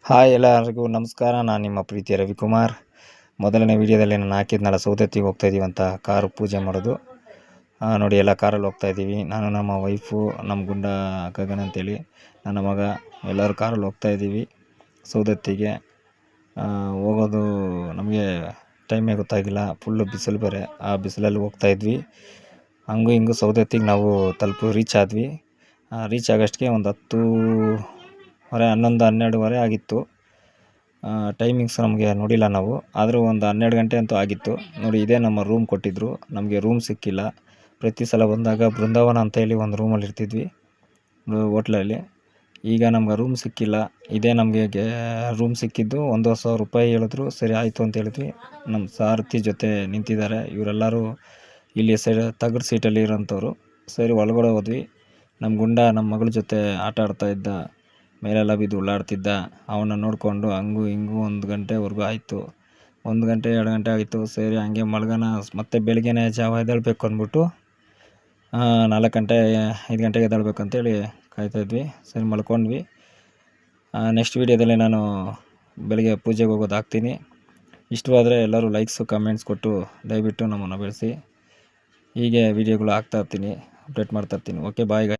Hi ಎಲ್ಲರಿಗೂ ನಮಸ್ಕಾರ. ನಾನು ನಿಮ್ಮ ಪ್ರೀತಿಯ ರವಿಕುಮಾರ್. ಮೊದಲನೇ ವೀಡಿಯೋದಲ್ಲಿ ನಾನು ಹಾಕಿದ್ನಲ್ಲ ಸೌದತ್ತಿಗೆ ಹೋಗ್ತಾಯಿದ್ದೀವಿ ಅಂತ ಕಾರು ಪೂಜೆ ಮಾಡೋದು. ನೋಡಿ ಎಲ್ಲ ಕಾರಲ್ಲಿ ಹೋಗ್ತಾಯಿದ್ದೀವಿ. ನಾನು ನಮ್ಮ ವೈಫು, ನಮ್ಮ ಗುಂಡ ಗಗನ್ ಅಂತೇಳಿ ನನ್ನ ಮಗ ಎಲ್ಲರೂ ಕಾರಲ್ಲಿ ಹೋಗ್ತಾಯಿದ್ದೀವಿ ಸೌದತ್ತಿಗೆ. ಹೋಗೋದು ನಮಗೆ ಟೈಮೇ ಗೊತ್ತಾಗಿಲ್ಲ, ಫುಲ್ಲು ಬಿಸಿಲು ಬೇರೆ. ಆ ಬಿಸಿಲಲ್ಲಿ ಹೋಗ್ತಾಯಿದ್ವಿ. ಹಂಗೂ ಹಿಂಗೂ ಸೌದತ್ತಿಗೆ ನಾವು ರೀಚ್ ಆದ್ವಿ. ರೀಚ್ ಆಗೋಷ್ಟಿಗೆ ಒಂದು 11 12 ಆಗಿತ್ತು. ಟೈಮಿಂಗ್ಸ್ ನಮಗೆ ನೋಡಿಲ್ಲ ನಾವು, ಆದರೂ ಒಂದು 12 ಗಂಟೆ ಅಂತೂ ಆಗಿತ್ತು. ನೋಡಿ, ಇದೇ ನಮ್ಮ ರೂಮ್ ಕೊಟ್ಟಿದ್ದರು. ನಮಗೆ ರೂಮ್ ಸಿಕ್ಕಿಲ್ಲ. ಪ್ರತಿ ಸಲ ಬಂದಾಗ ಬೃಂದಾವನ ಅಂತ ಹೇಳಿ ಒಂದು ರೂಮಲ್ಲಿ ಇರ್ತಿದ್ವಿ ಹೋಟ್ಲಲ್ಲಿ. ಈಗ ನಮ್ಗೆ ರೂಮ್ ಸಿಕ್ಕಿಲ್ಲ. ಇದೇ ನಮಗೆ ರೂಮ್ ಸಿಕ್ಕಿದ್ದು. 1,500 ರೂಪಾಯಿ ಹೇಳಿದ್ರು. ಸರಿ ಆಯಿತು ಅಂತ ಹೇಳಿದ್ವಿ. ನಮ್ಮ ಸಾರಥಿ ಜೊತೆ ನಿಂತಿದ್ದಾರೆ ಇವರೆಲ್ಲರೂ. ಇಲ್ಲಿ ತಗಡು ಸೀಟಲ್ಲಿ ಇರೋಂಥವ್ರು. ಸರಿ ಒಳಗಡೆ ಹೋದ್ವಿ. ನಮ್ಮ ಗುಂಡ ನಮ್ಮ ಮಗಳ ಜೊತೆ ಆಟ ಆಡ್ತಾ ಇದ್ದ, ಮೇಲೆಲ್ಲ ಬಿದ್ದು ಉಳ್ಳಾಡ್ತಿದ್ದ. ಅವನ್ನ ನೋಡಿಕೊಂಡು ಹಂಗೂ ಹಿಂಗೂ 1 ಗಂಟೆವರೆಗೂ ಆಯಿತು. 1 ಗಂಟೆ 2 ಗಂಟೆ ಆಯಿತು. ಸರಿ ಹಂಗೆ ಮಲ್ಗೋಣ, ಮತ್ತೆ ಬೆಳಗ್ಗೆನೇ ಜಾವ ಎದ್ದೇಳಬೇಕು ಅಂದ್ಬಿಟ್ಟು 4 ಗಂಟೆ 5 ಗಂಟೆಗೆ ಎದ್ದೇಳಬೇಕು ಅಂತೇಳಿ ಕಾಯ್ತಾಯಿದ್ವಿ. ಸರಿ ಮಲ್ಕೊಂಡ್ವಿ. ನೆಕ್ಸ್ಟ್ ವೀಡಿಯೋದಲ್ಲಿ ನಾನು ಬೆಳಗ್ಗೆ ಪೂಜೆಗೆ ಹೋಗೋದು ಹಾಕ್ತೀನಿ. ಇಷ್ಟವಾದರೆ ಎಲ್ಲರೂ ಲೈಕ್ಸು ಕಮೆಂಟ್ಸ್ ಕೊಟ್ಟು ದಯವಿಟ್ಟು ನಮ್ಮನ್ನು ಬೆಳೆಸಿ. ಹೀಗೆ ವೀಡಿಯೋಗಳು ಹಾಕ್ತಾಯಿರ್ತೀನಿ, ಅಪ್ಡೇಟ್ ಮಾಡ್ತಾಯಿರ್ತೀನಿ. ಓಕೆ, ಬಾಯ್.